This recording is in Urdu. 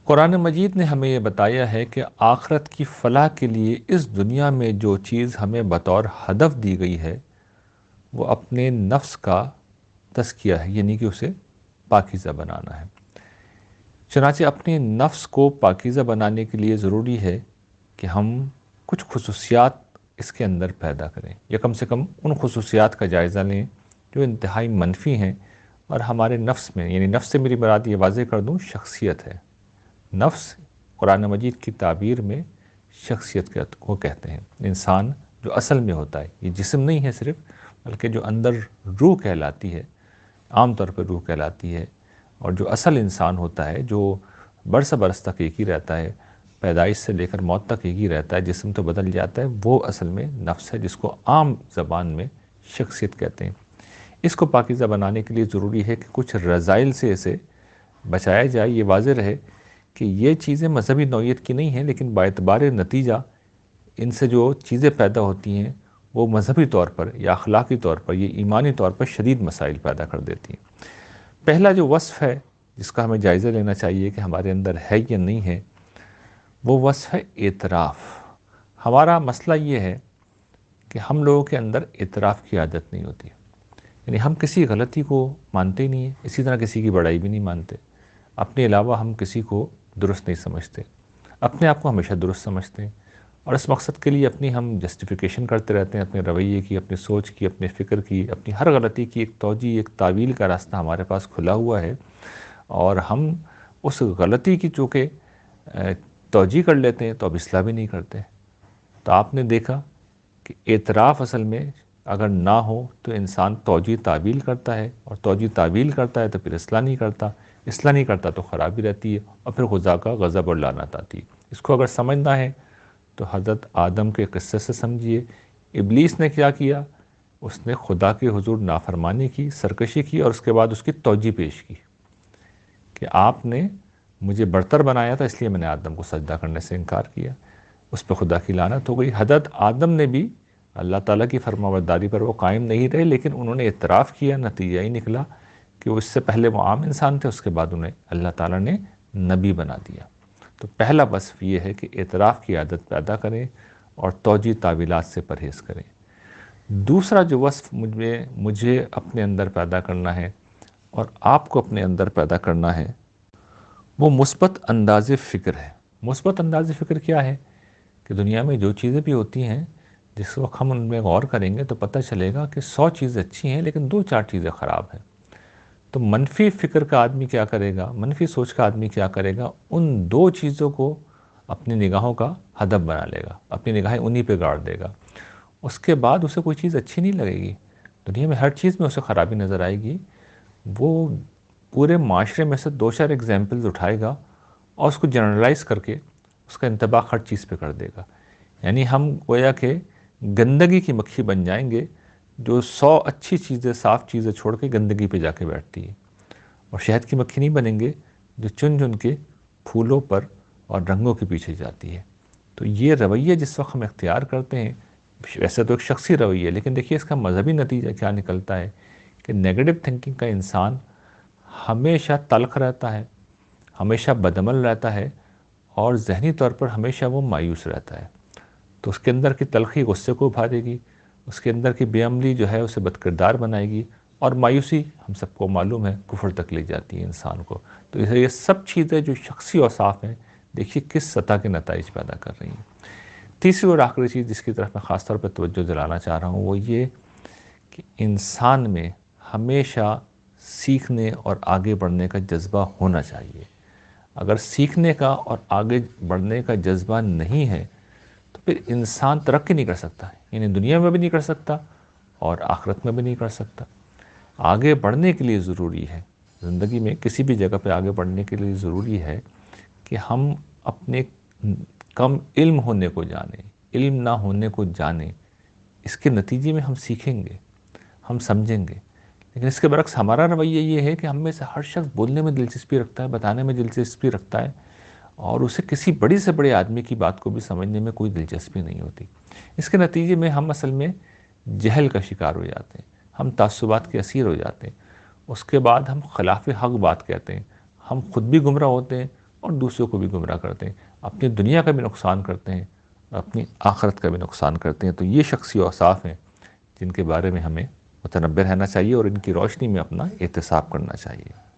قرآن مجید نے ہمیں یہ بتایا ہے کہ آخرت کی فلاح کے لیے اس دنیا میں جو چیز ہمیں بطور ہدف دی گئی ہے وہ اپنے نفس کا تزکیہ ہے، یعنی کہ اسے پاکیزہ بنانا ہے۔ چنانچہ اپنے نفس کو پاکیزہ بنانے کے لیے ضروری ہے کہ ہم کچھ خصوصیات اس کے اندر پیدا کریں، یا کم سے کم ان خصوصیات کا جائزہ لیں جو انتہائی منفی ہیں اور ہمارے نفس میں، یعنی نفس سے میری مراد یہ واضح کر دوں، شخصیت ہے۔ نفس قرآن مجید کی تعبیر میں شخصیت کو کہتے ہیں، انسان جو اصل میں ہوتا ہے، یہ جسم نہیں ہے صرف، بلکہ جو اندر روح کہلاتی ہے، عام طور پر روح کہلاتی ہے، اور جو اصل انسان ہوتا ہے، جو برس برس تک ایک ہی رہتا ہے، پیدائش سے لے کر موت تک ایک ہی رہتا ہے، جسم تو بدل جاتا ہے، وہ اصل میں نفس ہے، جس کو عام زبان میں شخصیت کہتے ہیں۔ اس کو پاکیزہ بنانے کے لیے ضروری ہے کہ کچھ رذائل سے اسے بچایا جائے، یہ واضح رہے کہ یہ چیزیں مذہبی نوعیت کی نہیں ہیں، لیکن باعتبار نتیجہ ان سے جو چیزیں پیدا ہوتی ہیں وہ مذہبی طور پر یا اخلاقی طور پر یا ایمانی طور پر شدید مسائل پیدا کر دیتی ہیں۔ پہلا جو وصف ہے جس کا ہمیں جائزہ لینا چاہیے کہ ہمارے اندر ہے یا نہیں ہے، وہ وصف ہے اعتراف۔ ہمارا مسئلہ یہ ہے کہ ہم لوگوں کے اندر اعتراف کی عادت نہیں ہوتی، یعنی ہم کسی غلطی کو مانتے ہی نہیں ہیں، اسی طرح کسی کی بڑائی بھی نہیں مانتے، اپنے علاوہ ہم کسی کو درست نہیں سمجھتے، اپنے آپ کو ہمیشہ درست سمجھتے ہیں، اور اس مقصد کے لیے اپنی ہم جسٹیفیکیشن کرتے رہتے ہیں، اپنے رویے کی، اپنی سوچ کی، اپنے فکر کی، اپنی ہر غلطی کی ایک توجیہ، ایک تعویل کا راستہ ہمارے پاس کھلا ہوا ہے، اور ہم اس غلطی کی چونکہ توجیہ کر لیتے ہیں تو اب اصلاح بھی نہیں کرتے۔ تو آپ نے دیکھا کہ اعتراف اصل میں اگر نہ ہو تو انسان توجیہ تعویل کرتا ہے، اور توجیہ تعویل کرتا ہے تو پھر اصلاح نہیں کرتا، اصلاح نہیں کرتا تو خرابی رہتی ہے، اور پھر خدا کا غضب اور لعنت آتی ہے۔ اس کو اگر سمجھنا ہے تو حضرت آدم کے قصے سے سمجھیے۔ ابلیس نے کیا کیا؟ اس نے خدا کے حضور نافرمانی کی، سرکشی کی، اور اس کے بعد اس کی توجیہ پیش کی کہ آپ نے مجھے برتر بنایا تھا، اس لیے میں نے آدم کو سجدہ کرنے سے انکار کیا، اس پہ خدا کی لعنت ہو گئی۔ حضرت آدم نے بھی اللہ تعالیٰ کی فرمانبرداری پر وہ قائم نہیں رہے، لیکن انہوں نے اعتراف کیا، نتیجہ ہی نکلا کہ اس سے پہلے وہ عام انسان تھے، اس کے بعد انہیں اللہ تعالیٰ نے نبی بنا دیا۔ تو پہلا وصف یہ ہے کہ اعتراف کی عادت پیدا کریں اور توجیہ تعویلات سے پرہیز کریں۔ دوسرا جو وصف مجھے اپنے اندر پیدا کرنا ہے اور آپ کو اپنے اندر پیدا کرنا ہے، وہ مثبت انداز فکر ہے۔ مثبت انداز فکر کیا ہے؟ کہ دنیا میں جو چیزیں بھی ہوتی ہیں، جس وقت ہم ان میں غور کریں گے تو پتہ چلے گا کہ 100 چیزیں اچھی ہیں لیکن 2-4 چیزیں خراب ہیں۔ تو منفی فکر کا آدمی کیا کرے گا، منفی سوچ کا آدمی کیا کرے گا؟ ان 2 چیزوں کو اپنی نگاہوں کا ہدف بنا لے گا، اپنی نگاہیں انہی پہ گاڑ دے گا۔ اس کے بعد اسے کوئی چیز اچھی نہیں لگے گی، دنیا میں ہر چیز میں اسے خرابی نظر آئے گی۔ وہ پورے معاشرے میں سے 2-4 ایگزامپلز اٹھائے گا اور اس کو جنرلائز کر کے اس کا انطباق ہر چیز پہ کر دے گا۔ یعنی ہم گویا کہ گندگی کی مکھی بن جائیں گے جو 100 اچھی چیزیں، صاف چیزیں چھوڑ کے گندگی پہ جا کے بیٹھتی ہے، اور شہد کی مکھی نہیں بنیں گے جو چن چن کے پھولوں پر اور رنگوں کے پیچھے جاتی ہے۔ تو یہ رویہ جس وقت ہم اختیار کرتے ہیں، ویسے تو ایک شخصی رویہ ہے، لیکن دیکھیے اس کا مذہبی نتیجہ کیا نکلتا ہے کہ نیگیٹو تھنکنگ کا انسان ہمیشہ تلخ رہتا ہے، ہمیشہ بدعمل رہتا ہے، اور ذہنی طور پر ہمیشہ وہ مایوس رہتا ہے۔ تو اس کے اندر کی تلخی غصے کو ابھارے گی، اس کے اندر کی بے عملی جو ہے اسے بد کردار بنائے گی، اور مایوسی ہم سب کو معلوم ہے کفر تک لے جاتی ہے انسان کو۔ تو یہ سب چیزیں جو شخصی اوصاف ہیں، دیکھیے کس سطح کے نتائج پیدا کر رہی ہیں۔ تیسری اور آخری چیز جس کی طرف میں خاص طور پر توجہ دلانا چاہ رہا ہوں وہ یہ کہ انسان میں ہمیشہ سیکھنے اور آگے بڑھنے کا جذبہ ہونا چاہیے۔ اگر سیکھنے کا اور آگے بڑھنے کا جذبہ نہیں ہے تو پھر انسان ترقی نہیں کر سکتا، یعنی دنیا میں بھی نہیں کر سکتا اور آخرت میں بھی نہیں کر سکتا۔ آگے بڑھنے کے لیے ضروری ہے، زندگی میں کسی بھی جگہ پہ آگے بڑھنے کے لیے ضروری ہے کہ ہم اپنے کم علم ہونے کو جانیں، علم نہ ہونے کو جانیں۔ اس کے نتیجے میں ہم سیکھیں گے، ہم سمجھیں گے، لیکن اس کے برعکس ہمارا رویہ یہ ہے کہ ہم میں سے ہر شخص بولنے میں دلچسپی رکھتا ہے، بتانے میں دلچسپی رکھتا ہے، اور اسے کسی بڑی سے بڑے آدمی کی بات کو بھی سمجھنے میں کوئی دلچسپی نہیں ہوتی۔ اس کے نتیجے میں ہم اصل میں جہل کا شکار ہو جاتے ہیں، ہم تعصبات کے اسیر ہو جاتے ہیں، اس کے بعد ہم خلاف حق بات کہتے ہیں، ہم خود بھی گمراہ ہوتے ہیں، اور دوسروں کو بھی گمراہ کرتے ہیں، اپنی دنیا کا بھی نقصان کرتے ہیں اور اپنی آخرت کا بھی نقصان کرتے ہیں۔ تو یہ شخصی اوصاف ہیں جن کے بارے میں ہمیں متنبہ رہنا چاہیے اور ان کی روشنی میں اپنا احتساب کرنا چاہیے۔